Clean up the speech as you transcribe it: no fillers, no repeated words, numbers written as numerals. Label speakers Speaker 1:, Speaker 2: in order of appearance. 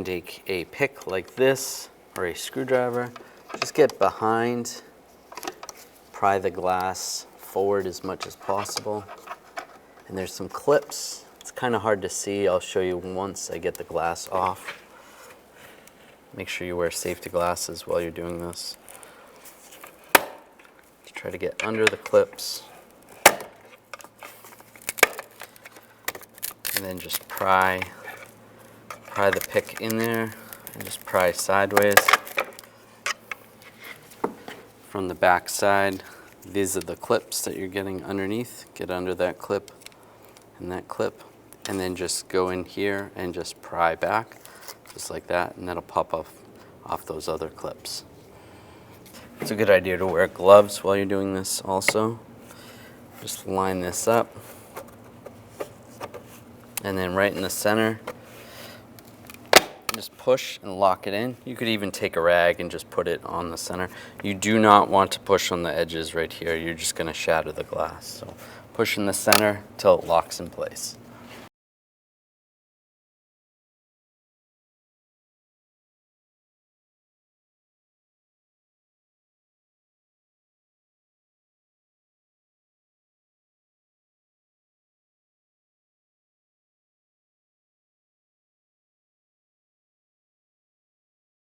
Speaker 1: take a pick like this or a screwdriver, just get behind, pry the glass forward as much as possible. And there's some clips. It's kind of hard to see. I'll show you once I get the glass off. Make sure you wear safety glasses while you're doing this. Just try to get under the clips. And then just pry the pick in there and just pry sideways. From the back side, these are the clips that you're getting underneath. Get under that clip and that clip, and then just go in here and just pry back, just like that, and that'll pop off those other clips. It's a good idea to wear gloves while you're doing this also. Just line this up. And then right in the center, just push and lock it in. You could even take a rag and just put it on the center. You do not want to push on the edges right here. You're just going to shatter the glass. So push in the center till it locks in place.